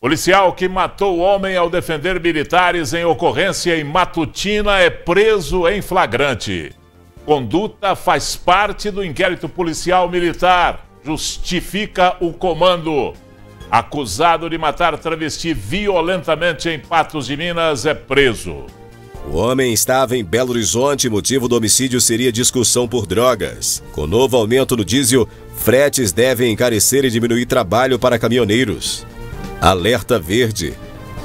Policial que matou homem ao defender militares em ocorrência em Matutina é preso em flagrante. Conduta faz parte do inquérito policial militar. Justifica o comando. Acusado de matar travesti violentamente em Patos de Minas é preso. O homem estava em Belo Horizonte e motivo do homicídio seria discussão por drogas. Com novo aumento no diesel, fretes devem encarecer e diminuir trabalho para caminhoneiros. Alerta verde.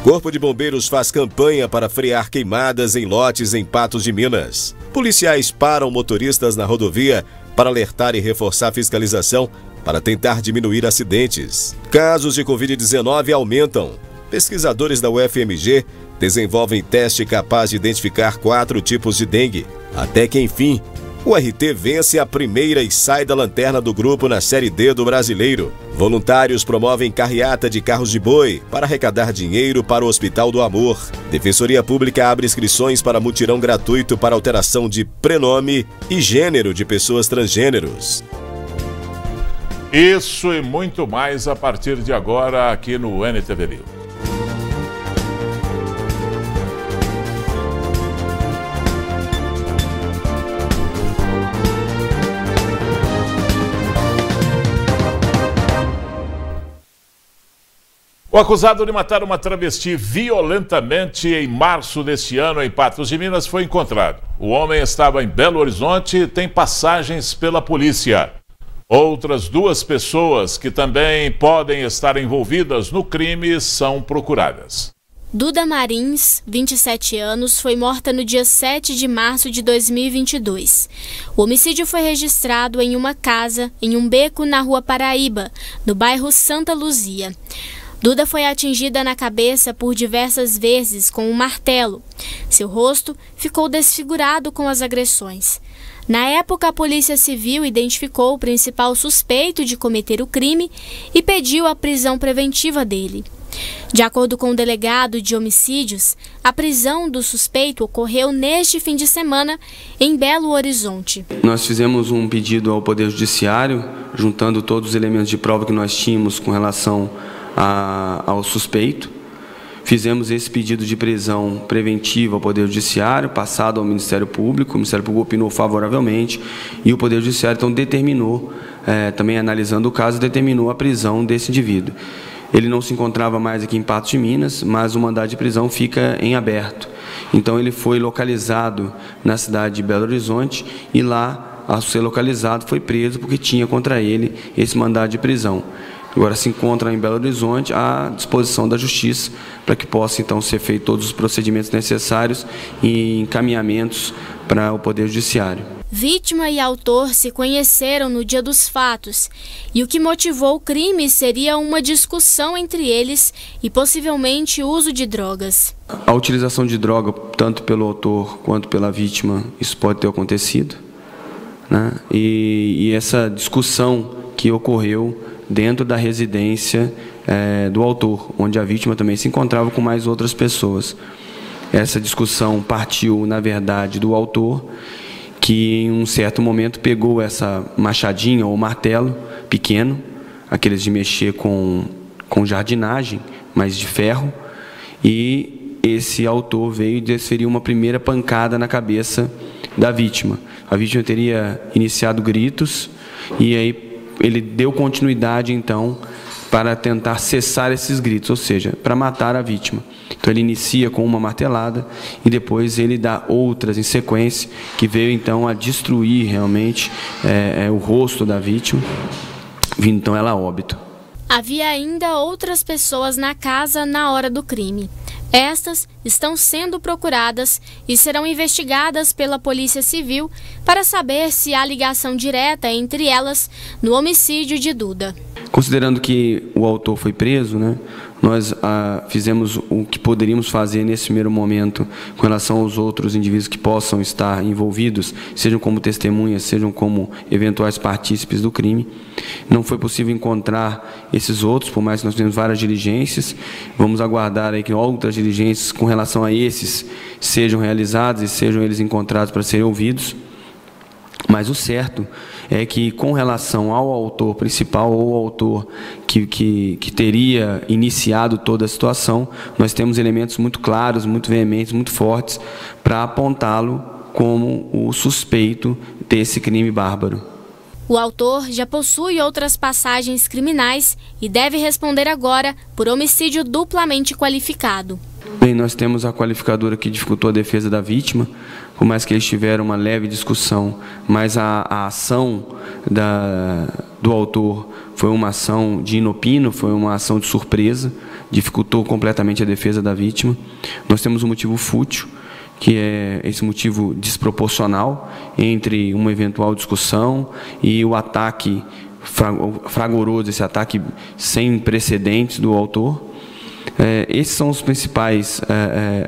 Corpo de Bombeiros faz campanha para frear queimadas em lotes em Patos de Minas. Policiais param motoristas na rodovia para alertar e reforçar a fiscalização para tentar diminuir acidentes. Casos de Covid-19 aumentam. Pesquisadores da UFMG desenvolvem teste capaz de identificar 4 tipos de dengue. Até que, enfim, o RT vence a primeira e sai da lanterna do grupo na Série D do Brasileiro. Voluntários promovem carreata de carros de boi para arrecadar dinheiro para o Hospital do Amor. Defensoria Pública abre inscrições para mutirão gratuito para alteração de prenome e gênero de pessoas transgêneros. Isso e muito mais a partir de agora aqui no NTV News. O acusado de matar uma travesti violentamente em março deste ano em Patos de Minas foi encontrado. O homem estava em Belo Horizonte e tem passagens pela polícia. Outras 2 pessoas que também podem estar envolvidas no crime são procuradas. Duda Marins, 27 anos, foi morta no dia 7 de março de 2022. O homicídio foi registrado em uma casa, em um beco na Rua Paraíba, no bairro Santa Luzia. Duda foi atingida na cabeça por diversas vezes com um martelo. Seu rosto ficou desfigurado com as agressões. Na época, a Polícia Civil identificou o principal suspeito de cometer o crime e pediu a prisão preventiva dele. De acordo com o delegado de homicídios, a prisão do suspeito ocorreu neste fim de semana em Belo Horizonte. Nós fizemos um pedido ao Poder Judiciário, juntando todos os elementos de prova que nós tínhamos com relação ao suspeito. Fizemos esse pedido de prisão preventiva ao Poder Judiciário, passado ao Ministério Público. O Ministério Público opinou favoravelmente e o Poder Judiciário então determinou, também analisando o caso, determinou a prisão desse indivíduo. Ele não se encontrava mais aqui em Patos de Minas, mas o mandado de prisão fica em aberto. Então ele foi localizado na cidade de Belo Horizonte e lá, ao ser localizado, foi preso porque tinha contra ele esse mandado de prisão. Agora se encontra em Belo Horizonte à disposição da Justiça para que possa então ser feito todos os procedimentos necessários e encaminhamentos para o Poder Judiciário. Vítima e autor se conheceram no dia dos fatos e o que motivou o crime seria uma discussão entre eles e possivelmente o uso de drogas. A utilização de droga, tanto pelo autor quanto pela vítima, isso pode ter acontecido, né? E essa discussão que ocorreu dentro da residência do autor, onde a vítima também se encontrava com mais outras pessoas. Essa discussão partiu, na verdade, do autor, que em um certo momento pegou essa machadinha ou martelo pequeno, aqueles de mexer com jardinagem, mas de ferro, e esse autor veio e desferiu uma primeira pancada na cabeça da vítima. A vítima teria iniciado gritos e aí ele deu continuidade, então, para tentar cessar esses gritos, ou seja, para matar a vítima. Então ele inicia com uma martelada e depois ele dá outras em sequência, que veio então a destruir realmente o rosto da vítima, vindo então ela a óbito. Havia ainda outras pessoas na casa na hora do crime. Estas estão sendo procuradas e serão investigadas pela Polícia Civil para saber se há ligação direta entre elas no homicídio de Duda. Considerando que o autor foi preso, né, nós fizemos o que poderíamos fazer nesse primeiro momento com relação aos outros indivíduos que possam estar envolvidos, sejam como testemunhas, sejam como eventuais partícipes do crime. Não foi possível encontrar esses outros, por mais que nós tenhamos várias diligências. Vamos aguardar aí que outras diligências com relação a esses sejam realizadas e sejam eles encontrados para serem ouvidos. Mas o certo é que, com relação ao autor principal ou autor que teria iniciado toda a situação, nós temos elementos muito claros, muito veementes, muito fortes, para apontá-lo como o suspeito desse crime bárbaro. O autor já possui outras passagens criminais e deve responder agora por homicídio duplamente qualificado. Bem, nós temos a qualificadora que dificultou a defesa da vítima, por mais que eles tiveram uma leve discussão, mas a ação do autor foi uma ação de inopino, foi uma ação de surpresa, dificultou completamente a defesa da vítima. Nós temos um motivo fútil, que é esse motivo desproporcional entre uma eventual discussão e o ataque fragoroso, esse ataque sem precedentes do autor. Essas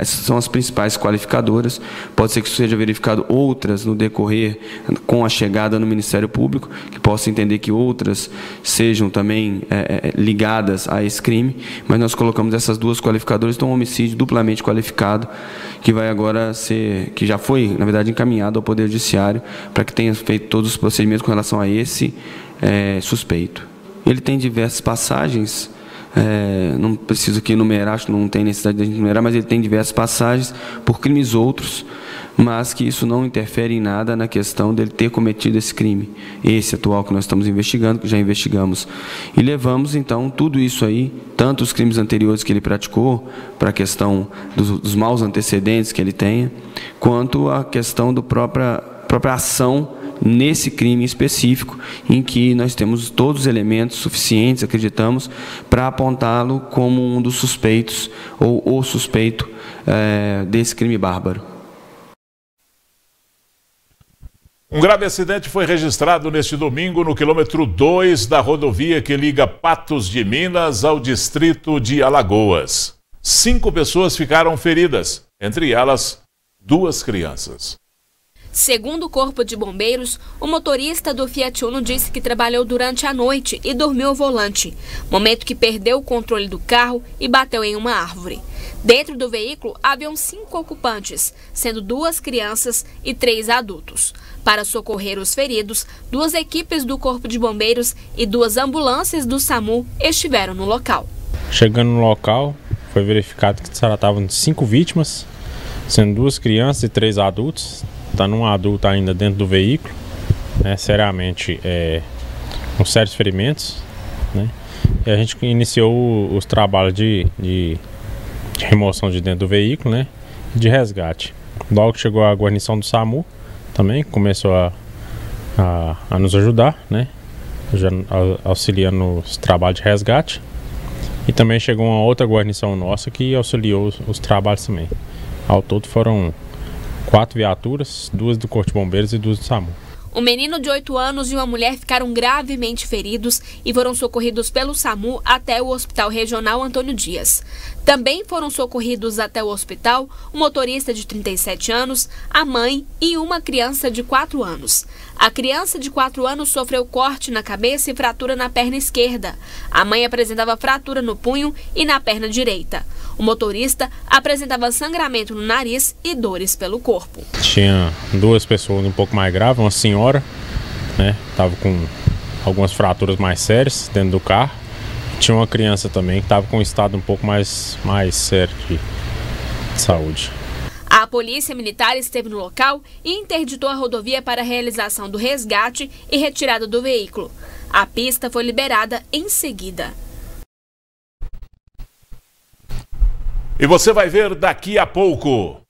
são as principais qualificadoras. Pode ser que seja verificado outras no decorrer com a chegada no Ministério Público, que possa entender que outras sejam também ligadas a esse crime, mas nós colocamos essas duas qualificadoras. Então, um homicídio duplamente qualificado, que vai agora que já foi, na verdade, encaminhado ao Poder Judiciário para que tenha feito todos os procedimentos com relação a esse suspeito. Ele tem diversas passagens. Não preciso aqui enumerar, acho que não tem necessidade de enumerar, mas ele tem diversas passagens por crimes outros, mas que isso não interfere em nada na questão dele ter cometido esse crime, esse atual que nós estamos investigando, que já investigamos. E levamos, então, tudo isso aí, tanto os crimes anteriores que ele praticou, para a questão dos maus antecedentes que ele tenha, quanto a questão da própria ação nesse crime específico, em que nós temos todos os elementos suficientes, acreditamos, para apontá-lo como um dos suspeitos, ou o suspeito desse crime bárbaro. Um grave acidente foi registrado neste domingo no quilômetro 2 da rodovia que liga Patos de Minas ao distrito de Alagoas. 5 pessoas ficaram feridas, entre elas 2 crianças. Segundo o Corpo de Bombeiros, o motorista do Fiat Uno disse que trabalhou durante a noite e dormiu ao volante, momento que perdeu o controle do carro e bateu em uma árvore. Dentro do veículo haviam 5 ocupantes, sendo 2 crianças e 3 adultos. Para socorrer os feridos, 2 equipes do Corpo de Bombeiros e 2 ambulâncias do SAMU estiveram no local. Chegando no local, foi verificado que se tratavam de 5 vítimas, sendo 2 crianças e 3 adultos. Estando um adulto ainda dentro do veículo, seriamente com sérios ferimentos, E a gente iniciou os trabalhos de remoção de dentro do veículo, de resgate. Logo chegou a guarnição do SAMU, também começou a nos ajudar, já auxiliando os trabalhos de resgate. E também chegou uma outra guarnição nossa que auxiliou os trabalhos também. Ao todo foram 4 viaturas, 2 do Corpo de Bombeiros e 2 do SAMU. Um menino de 8 anos e uma mulher ficaram gravemente feridos e foram socorridos pelo SAMU até o Hospital Regional Antônio Dias. Também foram socorridos até o hospital um motorista de 37 anos, a mãe e uma criança de 4 anos. A criança de 4 anos sofreu corte na cabeça e fratura na perna esquerda. A mãe apresentava fratura no punho e na perna direita. O motorista apresentava sangramento no nariz e dores pelo corpo. Tinha 2 pessoas um pouco mais graves, uma senhora, estava com algumas fraturas mais sérias dentro do carro. Tinha uma criança também que estava com um estado um pouco mais sério de saúde. A polícia militar esteve no local e interditou a rodovia para a realização do resgate e retirada do veículo. A pista foi liberada em seguida. E você vai ver daqui a pouco.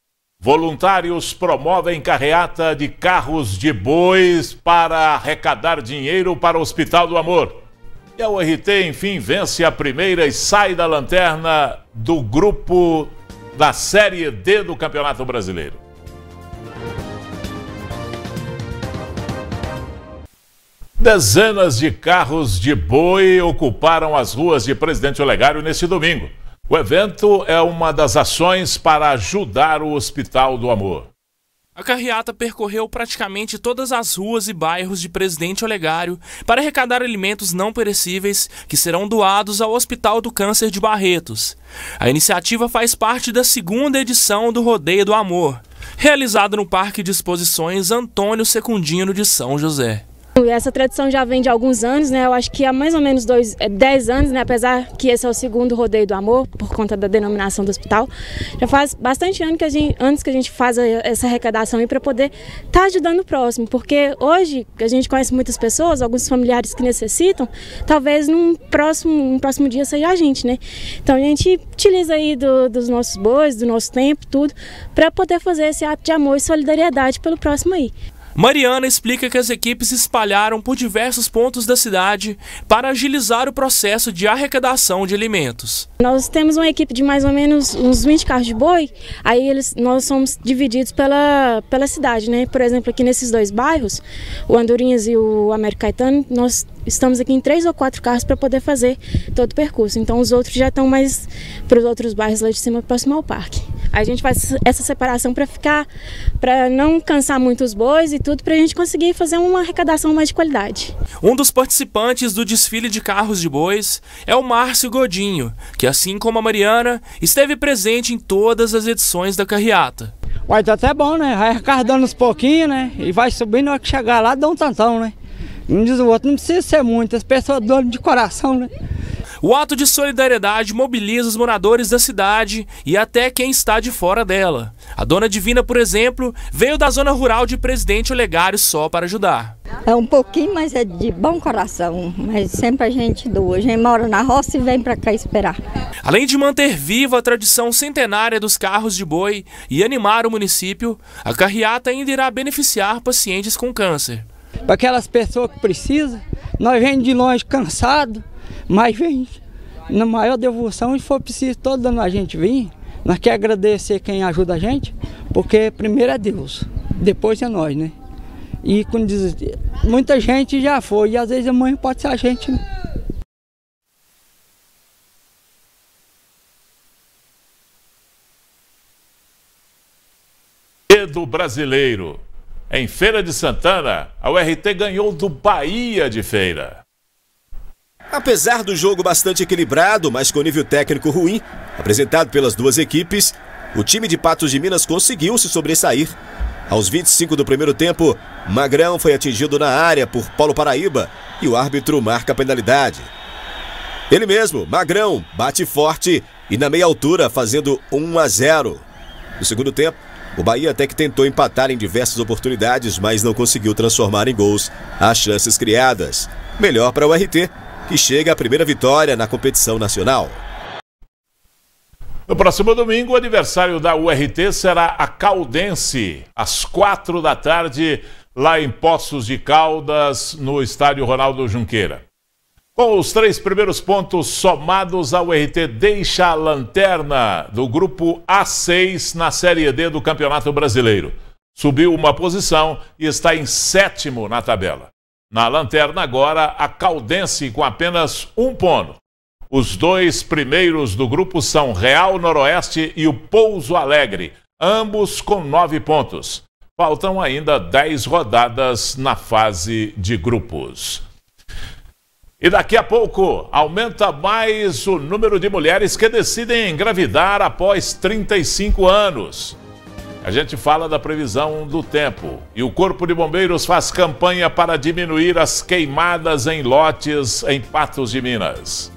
Voluntários promovem carreata de carros de bois para arrecadar dinheiro para o Hospital do Amor. E a URT, enfim, vence a primeira e sai da lanterna do grupo da Série D do Campeonato Brasileiro. Dezenas de carros de boi ocuparam as ruas de Presidente Olegário neste domingo. O evento é uma das ações para ajudar o Hospital do Amor. A carreata percorreu praticamente todas as ruas e bairros de Presidente Olegário para arrecadar alimentos não perecíveis que serão doados ao Hospital do Câncer de Barretos. A iniciativa faz parte da 2ª edição do Rodeio do Amor, realizado no Parque de Exposições Antônio Secundino de São José. Essa tradição já vem de alguns anos, né? Eu acho que há mais ou menos 10 anos, né? Apesar que esse é o segundo rodeio do amor, por conta da denominação do hospital. Já faz bastante anos que a gente faz essa arrecadação aí para poder estar ajudando o próximo, porque hoje a gente conhece muitas pessoas, alguns familiares que necessitam, talvez num próximo dia seja a gente, né? Então a gente utiliza aí dos nossos bois, do nosso tempo, tudo, para poder fazer esse ato de amor e solidariedade pelo próximo aí. Mariana explica que as equipes se espalharam por diversos pontos da cidade para agilizar o processo de arrecadação de alimentos. Nós temos uma equipe de mais ou menos uns 20 carros de boi, aí nós somos divididos pela cidade, né? Por exemplo, aqui nesses 2 bairros, o Andorinhas e o Américo Caetano, nós estamos aqui em 3 ou 4 carros para poder fazer todo o percurso. Então os outros já estão mais para os outros bairros lá de cima, próximo ao parque. A gente faz essa separação para não cansar muito os bois e tudo, para a gente conseguir fazer uma arrecadação mais de qualidade. Um dos participantes do desfile de carros de bois é o Márcio Godinho, que assim como a Mariana, esteve presente em todas as edições da carreata. Vai tá até bom, né? Vai arrecadando uns pouquinhos, né? E vai subindo, na hora que chegar lá, dá um tantão, né? Um diz o outro, não precisa ser muito, as pessoas doam de coração, né? O ato de solidariedade mobiliza os moradores da cidade e até quem está de fora dela. A Dona Divina, por exemplo, veio da zona rural de Presidente Olegário só para ajudar. É um pouquinho, mas é de bom coração, mas sempre a gente doa. A gente mora na roça e vem para cá esperar. Além de manter viva a tradição centenária dos carros de boi e animar o município, a carreata ainda irá beneficiar pacientes com câncer. Para aquelas pessoas que precisam, nós vem de longe cansado, mas vem na maior devoção, e se for preciso todo ano a gente vir, nós queremos agradecer quem ajuda a gente, porque primeiro é Deus, depois é nós, né? E quando diz, muita gente já foi, e às vezes amanhã pode ser a gente, né? Do brasileiro. Em Feira de Santana, a URT ganhou do Bahia de Feira. Apesar do jogo bastante equilibrado, mas com nível técnico ruim, apresentado pelas duas equipes, o time de Patos de Minas conseguiu se sobressair. Aos 25 do primeiro tempo, Magrão foi atingido na área por Paulo Paraíba e o árbitro marca a penalidade. Ele mesmo, Magrão, bate forte e na meia altura, fazendo 1-0. No segundo tempo, o Bahia até que tentou empatar em diversas oportunidades, mas não conseguiu transformar em gols as chances criadas. Melhor para o RT, que chega à primeira vitória na competição nacional. No próximo domingo, o aniversário da URT será a Caldense, às 4 da tarde, lá em Poços de Caldas, no estádio Ronaldo Junqueira. Com os 3 primeiros pontos somados, a URT deixa a lanterna do grupo A6 na Série D do Campeonato Brasileiro. Subiu uma posição e está em 7º na tabela. Na lanterna agora, a Caldense com apenas 1 ponto. Os 2 primeiros do grupo são Real Noroeste e o Pouso Alegre, ambos com 9 pontos. Faltam ainda 10 rodadas na fase de grupos. E daqui a pouco, aumenta mais o número de mulheres que decidem engravidar após 35 anos. A gente fala da previsão do tempo. E o Corpo de Bombeiros faz campanha para diminuir as queimadas em lotes em Patos de Minas.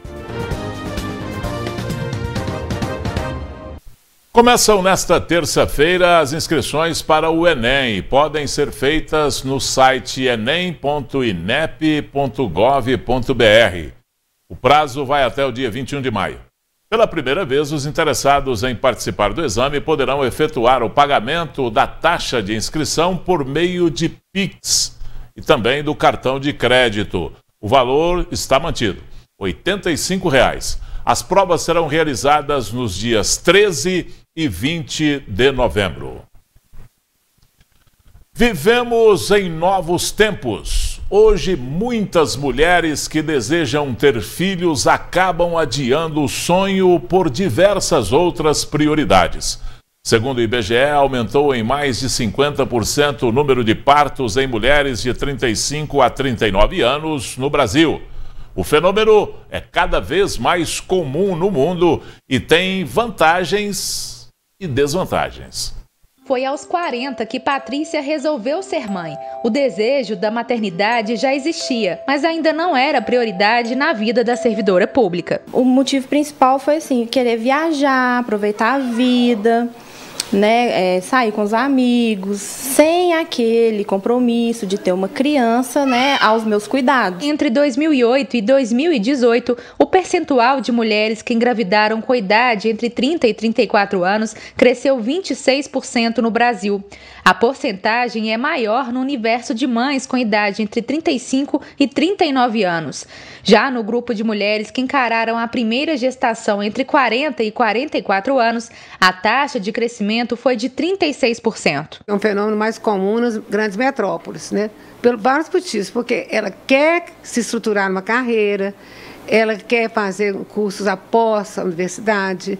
Começam nesta terça-feira as inscrições para o Enem. Podem ser feitas no site enem.inep.gov.br. O prazo vai até o dia 21 de maio. Pela primeira vez, os interessados em participar do exame poderão efetuar o pagamento da taxa de inscrição por meio de Pix e também do cartão de crédito. O valor está mantido, R$ 85. As provas serão realizadas nos dias 13 e 20 de novembro. Vivemos em novos tempos. Hoje, muitas mulheres que desejam ter filhos acabam adiando o sonho por diversas outras prioridades. Segundo o IBGE, aumentou em mais de 50% o número de partos em mulheres de 35 a 39 anos no Brasil. O fenômeno é cada vez mais comum no mundo e tem vantagens e desvantagens. Foi aos 40 que Patrícia resolveu ser mãe. O desejo da maternidade já existia, mas ainda não era prioridade na vida da servidora pública. O motivo principal foi assim, querer viajar, aproveitar a vida, né, sair com os amigos, sem aquele compromisso de ter uma criança, né, aos meus cuidados. Entre 2008 e 2018, o percentual de mulheres que engravidaram com idade entre 30 e 34 anos cresceu 26% no Brasil. A porcentagem é maior no universo de mães com idade entre 35 e 39 anos. Já no grupo de mulheres que encararam a primeira gestação entre 40 e 44 anos, a taxa de crescimento foi de 36%. É um fenômeno mais comum nas grandes metrópoles, né? Pelo vários motivos, porque ela quer se estruturar numa carreira, ela quer fazer cursos após a universidade,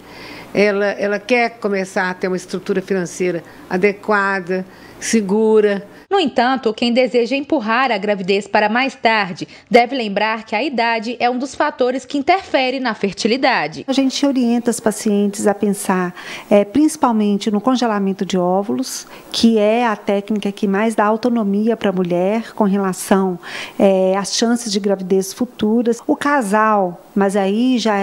ela quer começar a ter uma estrutura financeira adequada, segura. No entanto, quem deseja empurrar a gravidez para mais tarde deve lembrar que a idade é um dos fatores que interfere na fertilidade. A gente orienta as pacientes a pensar principalmente no congelamento de óvulos, que é a técnica que mais dá autonomia para a mulher com relação às chances de gravidez futuras. O casal, mas aí já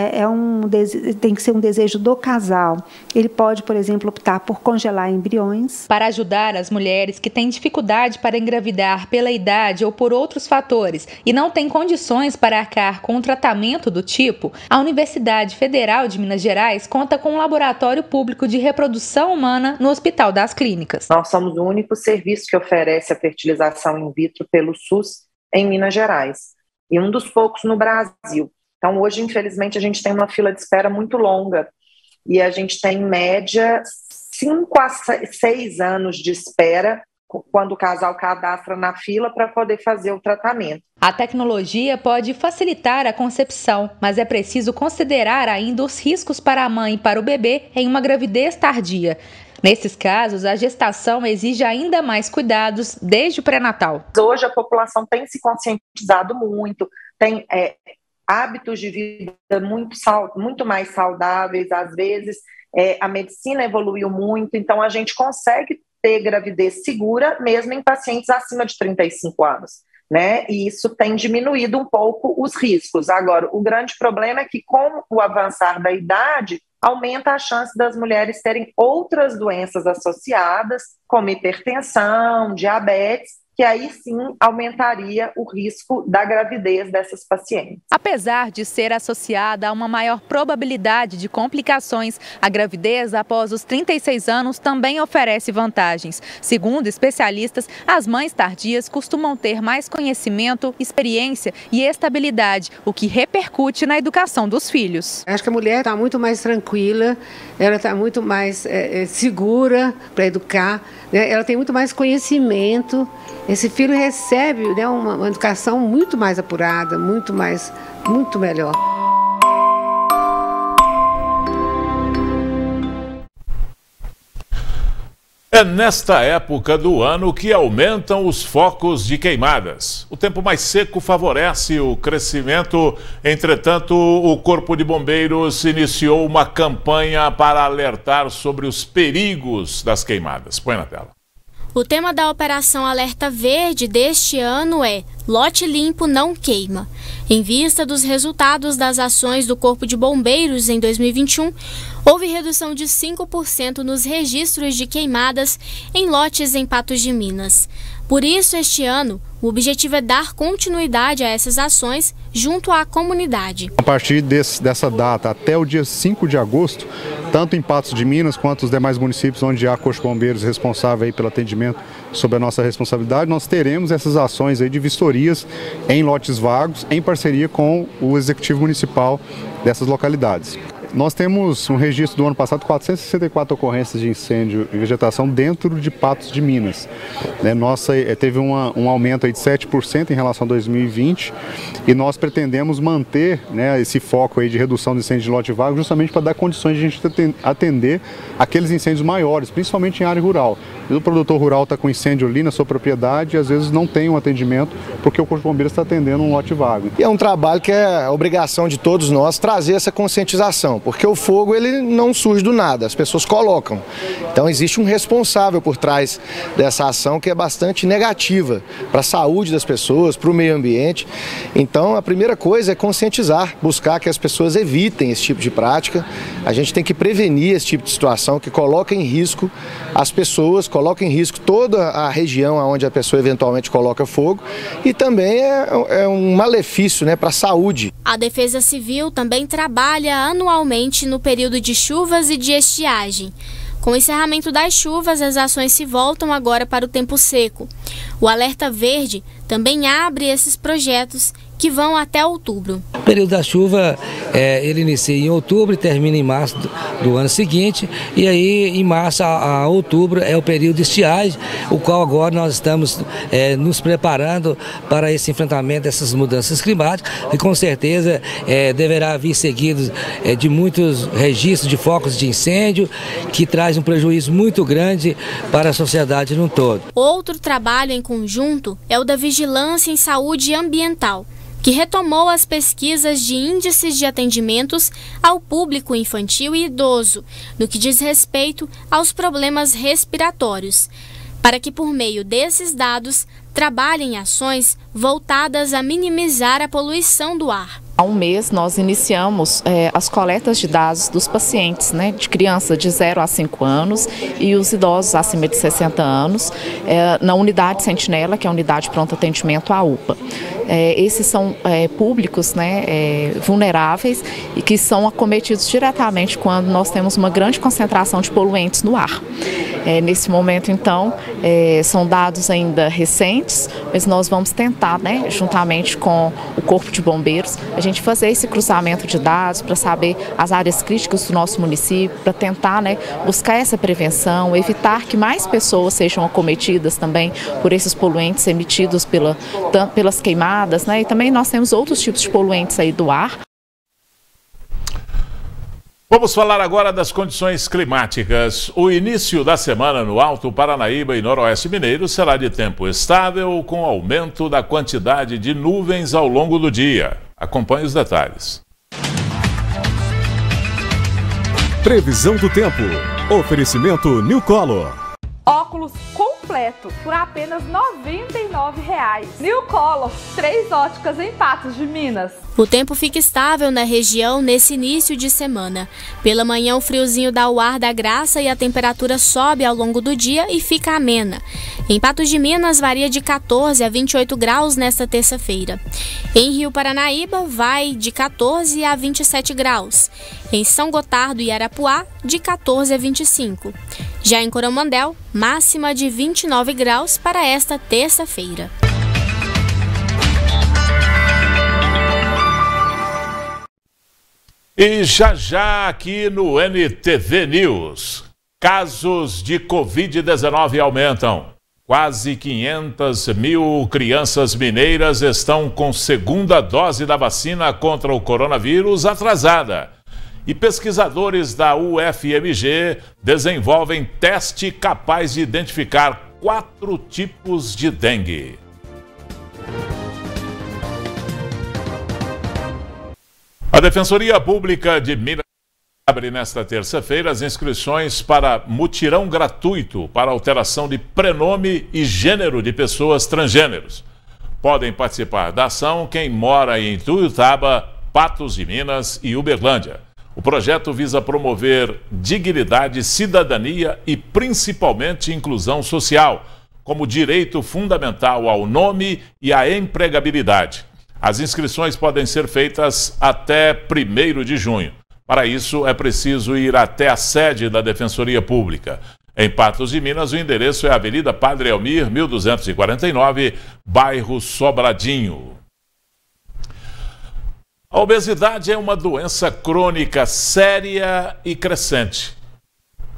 tem que ser um desejo do casal. Ele pode, por exemplo, optar por congelar embriões. Para ajudar as mulheres que têm dificuldade para engravidar pela idade ou por outros fatores e não têm condições para arcar com um tratamento do tipo, a Universidade Federal de Minas Gerais conta com um laboratório público de reprodução humana no Hospital das Clínicas. Nós somos o único serviço que oferece a fertilização in vitro pelo SUS em Minas Gerais e um dos poucos no Brasil. Então, hoje, infelizmente, a gente tem uma fila de espera muito longa e a gente tem, em média, 5 a 6 anos de espera quando o casal cadastra na fila para poder fazer o tratamento. A tecnologia pode facilitar a concepção, mas é preciso considerar ainda os riscos para a mãe e para o bebê em uma gravidez tardia. Nesses casos, a gestação exige ainda mais cuidados desde o pré-natal. Hoje a população tem se conscientizado muito, tem hábitos de vida muito mais saudáveis, às vezes a medicina evoluiu muito, então a gente consegue ter gravidez segura mesmo em pacientes acima de 35 anos, né? E isso tem diminuído um pouco os riscos. Agora, o grande problema é que com o avançar da idade, aumenta a chance das mulheres terem outras doenças associadas, como hipertensão, diabetes, que aí sim aumentaria o risco da gravidez dessas pacientes. Apesar de ser associada a uma maior probabilidade de complicações, a gravidez após os 36 anos também oferece vantagens. Segundo especialistas, as mães tardias costumam ter mais conhecimento, experiência e estabilidade, o que repercute na educação dos filhos. Acho que a mulher está muito mais tranquila, ela está muito mais segura para educar, né? Ela tem muito mais conhecimento. Esse filho recebe, né, uma educação muito mais apurada, muito melhor. É nesta época do ano que aumentam os focos de queimadas. O tempo mais seco favorece o crescimento. Entretanto, o Corpo de Bombeiros iniciou uma campanha para alertar sobre os perigos das queimadas. Põe na tela. O tema da Operação Alerta Verde deste ano é Lote Limpo Não Queima. Em vista dos resultados das ações do Corpo de Bombeiros em 2021, houve redução de 5% nos registros de queimadas em lotes em Patos de Minas. Por isso, este ano, o objetivo é dar continuidade a essas ações junto à comunidade. A partir dessa data, até o dia 5 de agosto, tanto em Patos de Minas quanto os demais municípios onde há Corpo de Bombeiros responsável aí pelo atendimento sob a nossa responsabilidade, nós teremos essas ações aí de vistorias em lotes vagos, em parceria com o Executivo Municipal dessas localidades. Nós temos um registro do ano passado, 464 ocorrências de incêndio e vegetação dentro de Patos de Minas. Teve um aumento aí de 7% em relação a 2020 e nós pretendemos manter, né, esse foco aí de redução de incêndio de lote vago justamente para dar condições de a gente atender aqueles incêndios maiores, principalmente em área rural. E o produtor rural está com incêndio ali na sua propriedade e às vezes não tem um atendimento porque o Corpo de Bombeiros está atendendo um lote vago. E é um trabalho que é obrigação de todos nós trazer essa conscientização, porque o fogo ele não surge do nada, as pessoas colocam. Então existe um responsável por trás dessa ação que é bastante negativa para a saúde das pessoas, para o meio ambiente. Então a primeira coisa é conscientizar, buscar que as pessoas evitem esse tipo de prática. A gente tem que prevenir esse tipo de situação que coloca em risco as pessoas, coloca em risco toda a região onde a pessoa eventualmente coloca fogo e também é um malefício, né, para a saúde. A Defesa Civil também trabalha anualmente no período de chuvas e de estiagem. Com o encerramento das chuvas, as ações se voltam agora para o tempo seco. O Alerta Verde também abre esses projetos que vão até outubro. O período da chuva ele inicia em outubro e termina em março do ano seguinte, e aí em março a outubro é o período de estiagem, o qual agora nós estamos nos preparando para esse enfrentamento dessas mudanças climáticas, e com certeza deverá vir seguido de muitos registros de focos de incêndio, que traz um prejuízo muito grande para a sociedade no todo. Outro trabalho em conjunto é o da Vigilância em Saúde Ambiental, que retomou as pesquisas de índices de atendimentos ao público infantil e idoso, no que diz respeito aos problemas respiratórios, para que por meio desses dados trabalhem ações voltadas a minimizar a poluição do ar. Há um mês nós iniciamos as coletas de dados dos pacientes, né, de crianças de 0 a 5 anos e os idosos acima de 60 anos, na unidade Sentinela, que é a unidade de pronto atendimento à UPA. Esses são públicos, né, vulneráveis e que são acometidos diretamente quando nós temos uma grande concentração de poluentes no ar. Nesse momento, então, são dados ainda recentes, mas nós vamos tentar, né, juntamente com o Corpo de Bombeiros, a gente fazer esse cruzamento de dados para saber as áreas críticas do nosso município, para tentar, né, buscar essa prevenção, evitar que mais pessoas sejam acometidas também por esses poluentes emitidos pelas queimadas, né, e também nós temos outros tipos de poluentes aí do ar. Vamos falar agora das condições climáticas. O início da semana no Alto Paranaíba e Noroeste Mineiro será de tempo estável, com aumento da quantidade de nuvens ao longo do dia. Acompanhe os detalhes. Previsão do tempo. Oferecimento New Color. Óculos completo por apenas R$ 99. New Color, 3 óticas em Patos de Minas. O tempo fica estável na região nesse início de semana. Pela manhã, o friozinho dá o ar da graça e a temperatura sobe ao longo do dia e fica amena. Em Patos de Minas, varia de 14 a 28 graus nesta terça-feira. Em Rio Paranaíba, vai de 14 a 27 graus. Em São Gotardo e Arapuá, de 14 a 25. Já em Coromandel, máxima de 29 graus para esta terça-feira. E já aqui no NTV News, casos de Covid-19 aumentam. Quase 500 mil crianças mineiras estão com segunda dose da vacina contra o coronavírus atrasada. E pesquisadores da UFMG desenvolvem teste capaz de identificar 4 tipos de dengue. A Defensoria Pública de Minas abre nesta terça-feira as inscrições para mutirão gratuito para alteração de prenome e gênero de pessoas transgêneros. Podem participar da ação quem mora em Tuiutaba, Patos de Minas e Uberlândia. O projeto visa promover dignidade, cidadania e principalmente inclusão social, como direito fundamental ao nome e à empregabilidade. As inscrições podem ser feitas até 1º de junho. Para isso, é preciso ir até a sede da Defensoria Pública. Em Patos de Minas, o endereço é a Avenida Padre Elmir, 1249, bairro Sobradinho. A obesidade é uma doença crônica séria e crescente.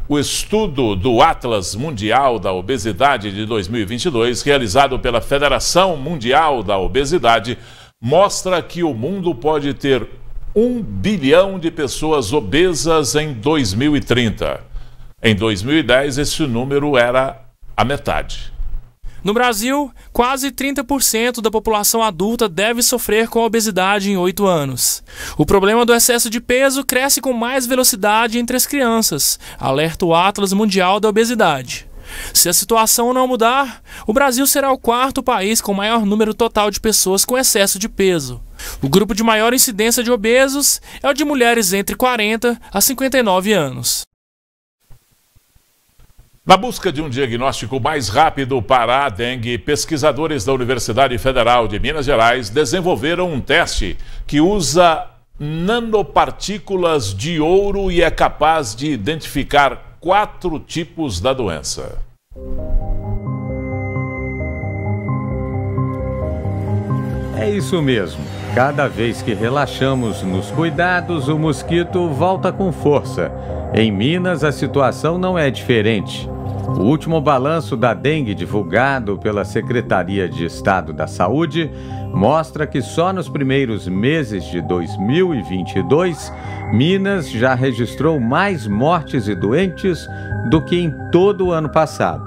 O estudo do Atlas Mundial da Obesidade de 2022, realizado pela Federação Mundial da Obesidade, mostra que o mundo pode ter 1 bilhão de pessoas obesas em 2030. Em 2010, esse número era a metade. No Brasil, quase 30% da população adulta deve sofrer com obesidade em 8 anos. O problema do excesso de peso cresce com mais velocidade entre as crianças, alerta o Atlas Mundial da Obesidade. Se a situação não mudar, o Brasil será o 4º país com maior número total de pessoas com excesso de peso. O grupo de maior incidência de obesos é o de mulheres entre 40 a 59 anos. Na busca de um diagnóstico mais rápido para a dengue, pesquisadores da Universidade Federal de Minas Gerais desenvolveram um teste que usa nanopartículas de ouro e é capaz de identificar 4 tipos da doença. É isso mesmo. Cada vez que relaxamos nos cuidados, o mosquito volta com força. Em Minas, a situação não é diferente. O último balanço da dengue divulgado pela Secretaria de Estado da Saúde mostra que só nos primeiros meses de 2022, Minas já registrou mais mortes e doentes do que em todo o ano passado.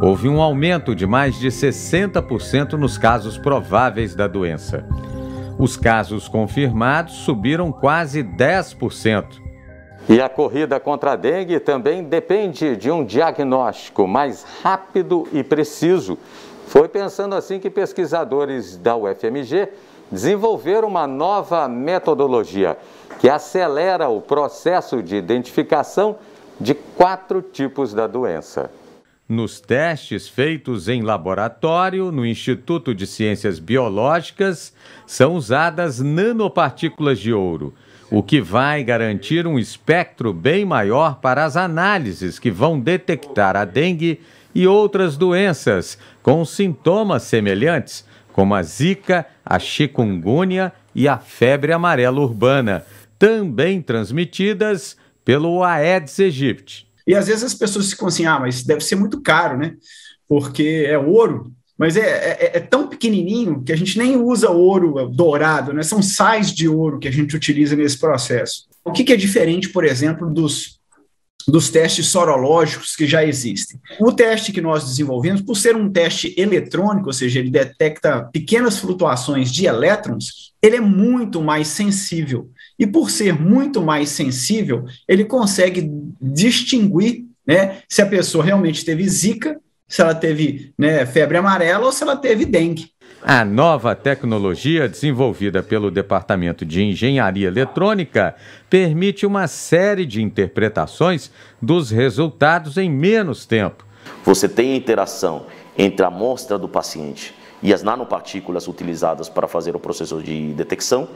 Houve um aumento de mais de 60% nos casos prováveis da doença. Os casos confirmados subiram quase 10%. E a corrida contra a dengue também depende de um diagnóstico mais rápido e preciso. Foi pensando assim que pesquisadores da UFMG desenvolveram uma nova metodologia que acelera o processo de identificação de 4 tipos da doença. Nos testes feitos em laboratório, no Instituto de Ciências Biológicas, são usadas nanopartículas de ouro, o que vai garantir um espectro bem maior para as análises que vão detectar a dengue e outras doenças com sintomas semelhantes, como a zika, a chikungunya e a febre amarela urbana, também transmitidas pelo Aedes aegypti. E às vezes as pessoas ficam assim, mas deve ser muito caro, né? Porque é ouro, mas é tão pequenininho que a gente nem usa ouro dourado, né? São sais de ouro que a gente utiliza nesse processo. O que é diferente, por exemplo, dos testes sorológicos que já existem? O teste que nós desenvolvemos, por ser um teste eletrônico, ou seja, ele detecta pequenas flutuações de elétrons, ele é muito mais sensível. E por ser muito mais sensível, ele consegue distinguir, né, se a pessoa realmente teve zika, se ela teve, né, febre amarela ou se ela teve dengue. A nova tecnologia desenvolvida pelo Departamento de Engenharia Eletrônica permite uma série de interpretações dos resultados em menos tempo. Você tem a interação entre a amostra do paciente e as nanopartículas utilizadas para fazer o processo de detecção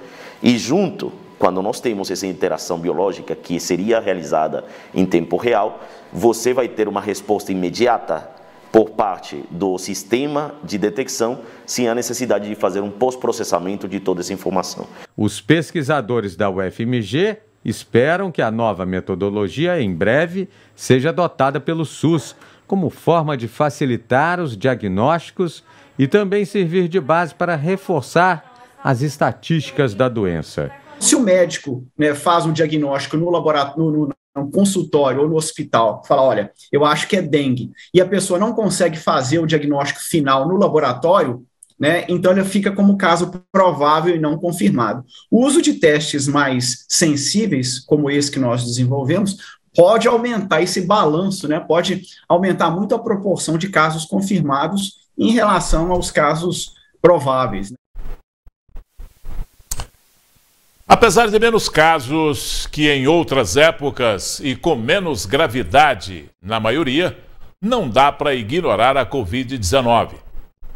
e junto, quando nós temos essa interação biológica que seria realizada em tempo real, você vai ter uma resposta imediata por parte do sistema de detecção, sem a necessidade de fazer um pós-processamento de toda essa informação. Os pesquisadores da UFMG esperam que a nova metodologia, em breve, seja adotada pelo SUS, como forma de facilitar os diagnósticos e também servir de base para reforçar as estatísticas da doença. Se o médico, né, faz um diagnóstico no laboratório, no consultório ou no hospital, fala, olha, eu acho que é dengue, e a pessoa não consegue fazer o diagnóstico final no laboratório, né, então ele fica como caso provável e não confirmado. O uso de testes mais sensíveis, como esse que nós desenvolvemos, pode aumentar esse balanço, né, pode aumentar muito a proporção de casos confirmados em relação aos casos prováveis. Apesar de menos casos que em outras épocas e com menos gravidade, na maioria, não dá para ignorar a Covid-19.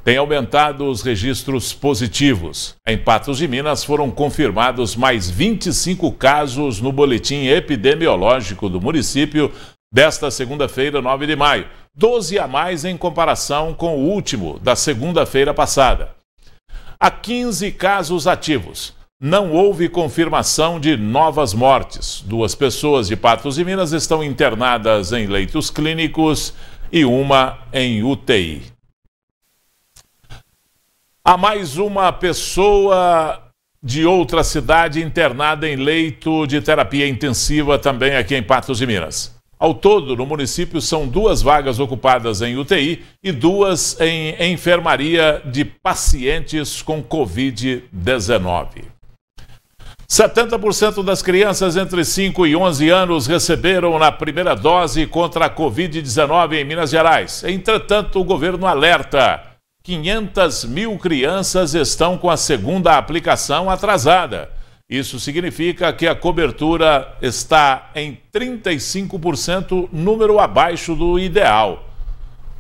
Tem aumentado os registros positivos. Em Patos de Minas foram confirmados mais 25 casos no boletim epidemiológico do município desta segunda-feira, 9 de maio. 12 a mais em comparação com o último, da segunda-feira passada. Há 15 casos ativos. Não houve confirmação de novas mortes. 2 pessoas de Patos de Minas estão internadas em leitos clínicos e uma em UTI. Há mais uma pessoa de outra cidade internada em leito de terapia intensiva também aqui em Patos de Minas. Ao todo, no município, são 2 vagas ocupadas em UTI e 2 em enfermaria de pacientes com Covid-19. 70% das crianças entre 5 e 11 anos receberam na primeira dose contra a Covid-19 em Minas Gerais. Entretanto, o governo alerta: 500 mil crianças estão com a segunda aplicação atrasada. Isso significa que a cobertura está em 35%, número abaixo do ideal.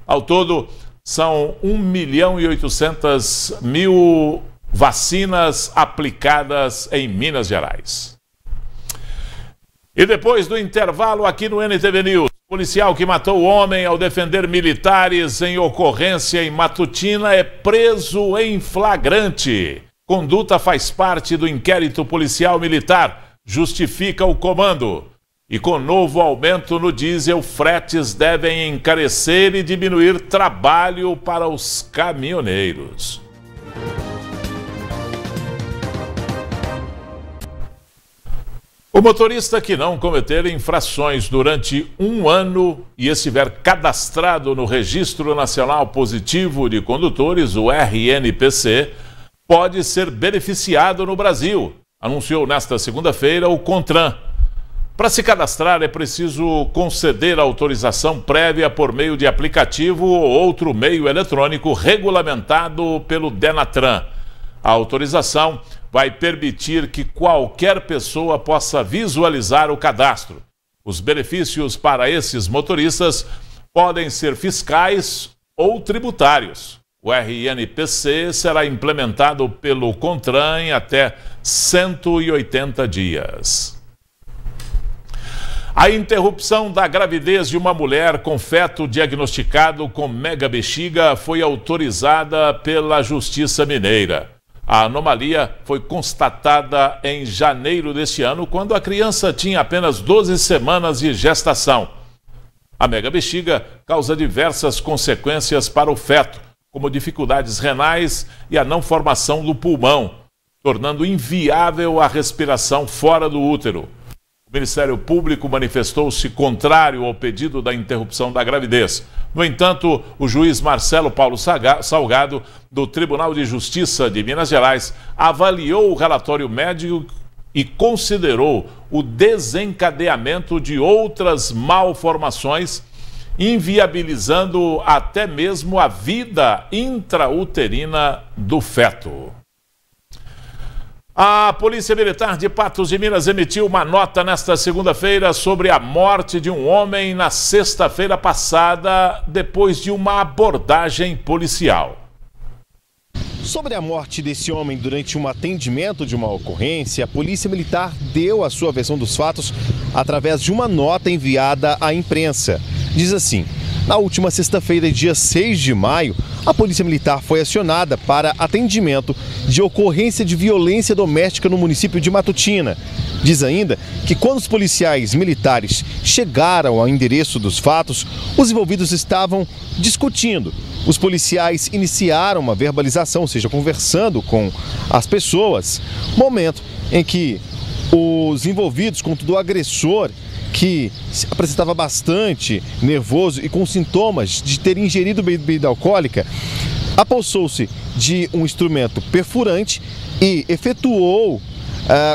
Ao todo, são 1.800.000 vacinas aplicadas em Minas Gerais. E depois do intervalo aqui no NTV News, policial que matou homem ao defender militares em ocorrência em Matutina é preso em flagrante. Conduta faz parte do inquérito policial militar, justifica o comando. E com novo aumento no diesel, fretes devem encarecer e diminuir trabalho para os caminhoneiros. O motorista que não cometer infrações durante 1 ano e estiver cadastrado no Registro Nacional Positivo de Condutores, o RNPC, pode ser beneficiado no Brasil, anunciou nesta segunda-feira o CONTRAN. Para se cadastrar é preciso conceder autorização prévia por meio de aplicativo ou outro meio eletrônico regulamentado pelo DENATRAN. A autorização vai permitir que qualquer pessoa possa visualizar o cadastro. Os benefícios para esses motoristas podem ser fiscais ou tributários. O RNPC será implementado pelo CONTRAN em até 180 dias. A interrupção da gravidez de uma mulher com feto diagnosticado com megabexiga foi autorizada pela Justiça Mineira. A anomalia foi constatada em janeiro deste ano, quando a criança tinha apenas 12 semanas de gestação. A megabexiga causa diversas consequências para o feto, como dificuldades renais e a não formação do pulmão, tornando inviável a respiração fora do útero. O Ministério Público manifestou-se contrário ao pedido da interrupção da gravidez. No entanto, o juiz Marcelo Paulo Salgado, do Tribunal de Justiça de Minas Gerais, avaliou o relatório médico e considerou o desencadeamento de outras malformações, inviabilizando até mesmo a vida intrauterina do feto. A Polícia Militar de Patos de Minas emitiu uma nota nesta segunda-feira sobre a morte de um homem na sexta-feira passada, depois de uma abordagem policial. Sobre a morte desse homem durante um atendimento de uma ocorrência, a Polícia Militar deu a sua versão dos fatos através de uma nota enviada à imprensa. Diz assim: na última sexta-feira, dia 6 de maio, a Polícia Militar foi acionada para atendimento de ocorrência de violência doméstica no município de Matutina. Diz ainda que quando os policiais militares chegaram ao endereço dos fatos, os envolvidos estavam discutindo. Os policiais iniciaram uma verbalização, ou seja, conversando com as pessoas, momento em que os envolvidos, contudo o agressor, que se apresentava bastante nervoso e com sintomas de ter ingerido bebida alcoólica, apossou-se de um instrumento perfurante e efetuou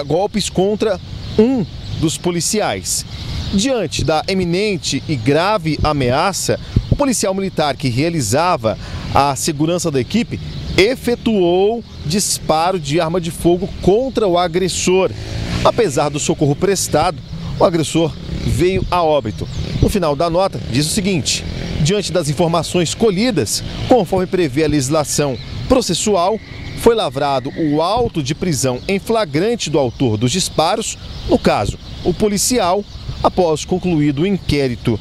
golpes contra um dos policiais. Diante da eminente e grave ameaça, o policial militar que realizava a segurança da equipe efetuou disparo de arma de fogo contra o agressor. Apesar do socorro prestado, o agressor veio a óbito. No final da nota, diz o seguinte: diante das informações colhidas, conforme prevê a legislação processual, foi lavrado o auto de prisão em flagrante do autor dos disparos, no caso, o policial. Após concluído o inquérito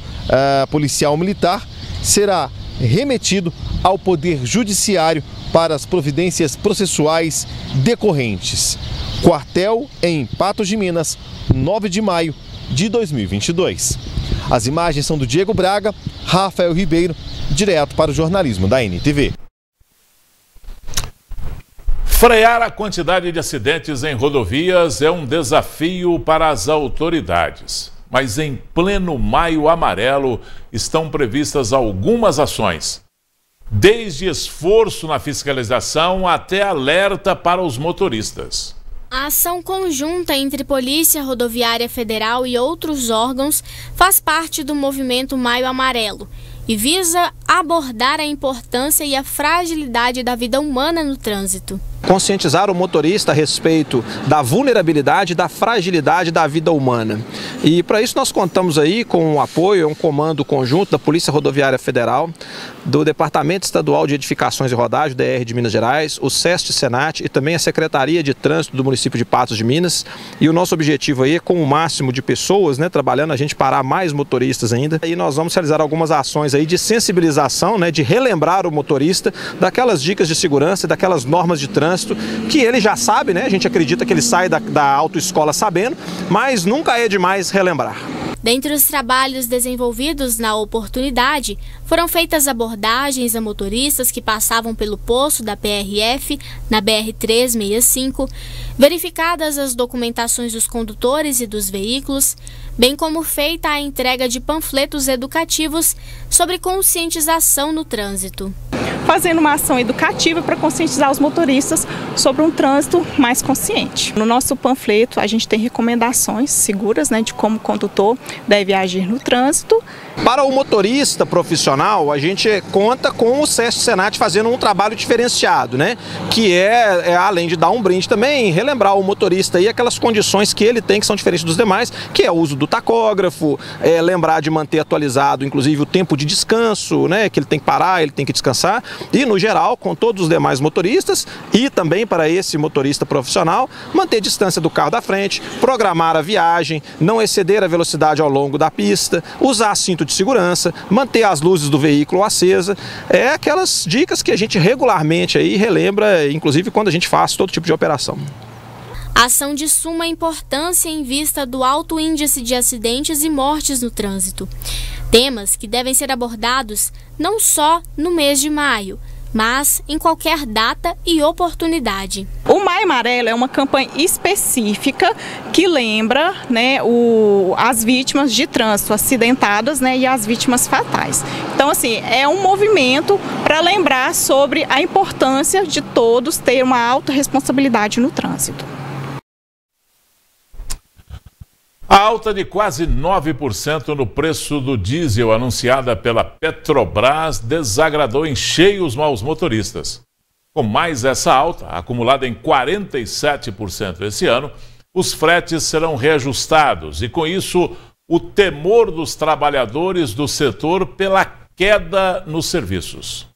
policial militar, será remetido ao Poder Judiciário para as providências processuais decorrentes. Quartel em Patos de Minas, 9 de maio de 2022. As imagens são do Diego Braga, Rafael Ribeiro, direto para o jornalismo da NTV. Frear a quantidade de acidentes em rodovias é um desafio para as autoridades. Mas em pleno Maio Amarelo estão previstas algumas ações. Desde esforço na fiscalização até alerta para os motoristas. A ação conjunta entre Polícia Rodoviária Federal e outros órgãos faz parte do movimento Maio Amarelo e visa abordar a importância e a fragilidade da vida humana no trânsito. Conscientizar o motorista a respeito da vulnerabilidade e da fragilidade da vida humana. E para isso nós contamos aí com o apoio, um comando conjunto da Polícia Rodoviária Federal, do Departamento Estadual de Edificações e Rodagem, DR de Minas Gerais, o SEST-Senat e também a Secretaria de Trânsito do município de Patos de Minas. E o nosso objetivo aí é, com o máximo de pessoas, trabalhando, a gente parar mais motoristas ainda. E nós vamos realizar algumas ações aí de sensibilização, de relembrar o motorista daquelas dicas de segurança, daquelas normas de trânsito que ele já sabe, a gente acredita que ele sai da autoescola sabendo, mas nunca é demais relembrar. Dentre os trabalhos desenvolvidos na oportunidade, foram feitas abordagens a motoristas que passavam pelo posto da PRF na BR-365, verificadas as documentações dos condutores e dos veículos, bem como feita a entrega de panfletos educativos sobre conscientização no trânsito. Fazendo uma ação educativa para conscientizar os motoristas sobre um trânsito mais consciente. No nosso panfleto, a gente tem recomendações seguras de como o condutor deve agir no trânsito. Para o motorista profissional, a gente conta com o SEST-Senat fazendo um trabalho diferenciado, que é, além de dar um brinde também, relembrar o motorista aí aquelas condições que ele tem que são diferentes dos demais, que é o uso do tacógrafo, lembrar de manter atualizado, inclusive, o tempo de descanso, que ele tem que parar, ele tem que descansar. E, no geral, com todos os demais motoristas e também para esse motorista profissional, manter distância do carro da frente, programar a viagem, não exceder a velocidade ao longo da pista, usar cinto de segurança, manter as luzes do veículo acesa. É aquelas dicas que a gente regularmente aí relembra, inclusive quando a gente faz todo tipo de operação. Ação de suma importância em vista do alto índice de acidentes e mortes no trânsito. Temas que devem ser abordados não só no mês de maio, mas em qualquer data e oportunidade. O Maio Amarelo é uma campanha específica que lembra as vítimas de trânsito acidentadas e as vítimas fatais. Então, assim, é um movimento para lembrar sobre a importância de todos ter uma autorresponsabilidade no trânsito. A alta de quase 9% no preço do diesel anunciada pela Petrobras desagradou em cheio os maus motoristas. Com mais essa alta, acumulada em 47% esse ano, os fretes serão reajustados e, com isso, o temor dos trabalhadores do setor pela queda nos serviços.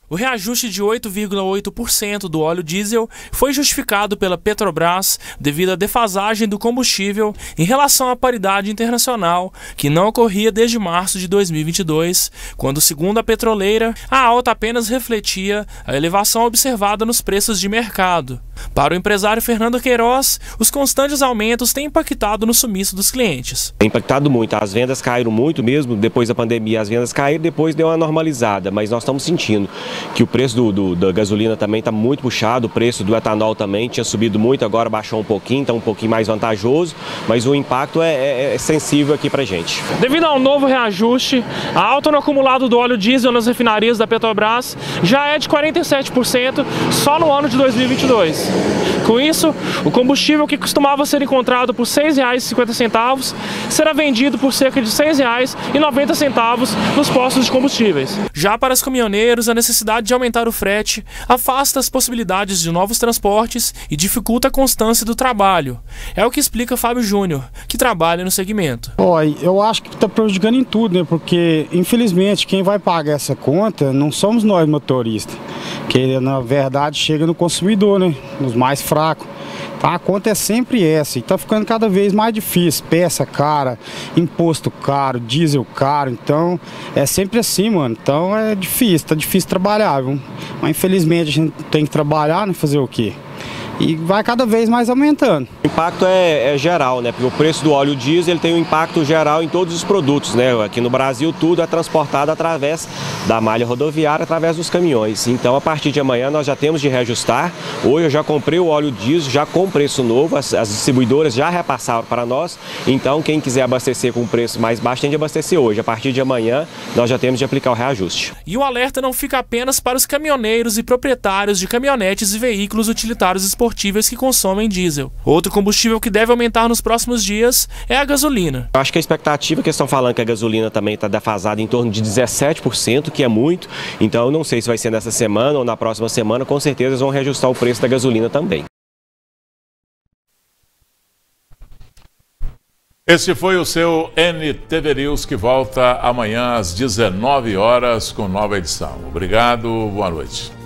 O reajuste de 8,8% do óleo diesel foi justificado pela Petrobras devido à defasagem do combustível em relação à paridade internacional, que não ocorria desde março de 2022, quando, segundo a petroleira, a alta apenas refletia a elevação observada nos preços de mercado. Para o empresário Fernando Queiroz, os constantes aumentos têm impactado no sumiço dos clientes. Tem impactado muito, as vendas caíram muito mesmo, depois da pandemia as vendas caíram, depois deu uma normalizada, mas nós estamos sentindo que o preço da gasolina também está muito puxado, o preço do etanol também tinha subido muito, agora baixou um pouquinho, está um pouquinho mais vantajoso, mas o impacto é sensível aqui para a gente. Devido ao novo reajuste, a alta no acumulado do óleo diesel nas refinarias da Petrobras já é de 47% só no ano de 2022. Com isso, o combustível que costumava ser encontrado por R$ 6,50 será vendido por cerca de R$ 6,90 nos postos de combustíveis. Já para os caminhoneiros, a necessidade de aumentar o frete afasta as possibilidades de novos transportes e dificulta a constância do trabalho. É o que explica Fábio Júnior, que trabalha no segmento. Eu acho que está prejudicando em tudo, porque infelizmente quem vai pagar essa conta não somos nós motoristas, que na verdade chega no consumidor, nos mais fracos. A conta é sempre essa e está ficando cada vez mais difícil, peça cara, imposto caro, diesel caro, então é sempre assim, mano, então é difícil, tá difícil trabalhar, viu? Mas infelizmente a gente tem que trabalhar, fazer o quê? e vai cada vez mais aumentando. O impacto é geral, né? Porque o preço do óleo diesel ele tem um impacto geral em todos os produtos, né? Aqui no Brasil tudo é transportado através da malha rodoviária, através dos caminhões. Então a partir de amanhã nós já temos de reajustar. Hoje eu já comprei o óleo diesel, já com preço novo, as distribuidoras já repassaram para nós. Então quem quiser abastecer com preço mais baixo tem de abastecer hoje. A partir de amanhã nós já temos de aplicar o reajuste. E o alerta não fica apenas para os caminhoneiros e proprietários de caminhonetes e veículos utilitários esportivos que consomem diesel. Outro combustível que deve aumentar nos próximos dias é a gasolina. Eu acho que a expectativa que eles estão falando que a gasolina também está defasada em torno de 17%, que é muito. Então eu não sei se vai ser nessa semana ou na próxima semana, com certeza eles vão reajustar o preço da gasolina também. Esse foi o seu NTV News, que volta amanhã às 19 horas com nova edição. Obrigado, boa noite.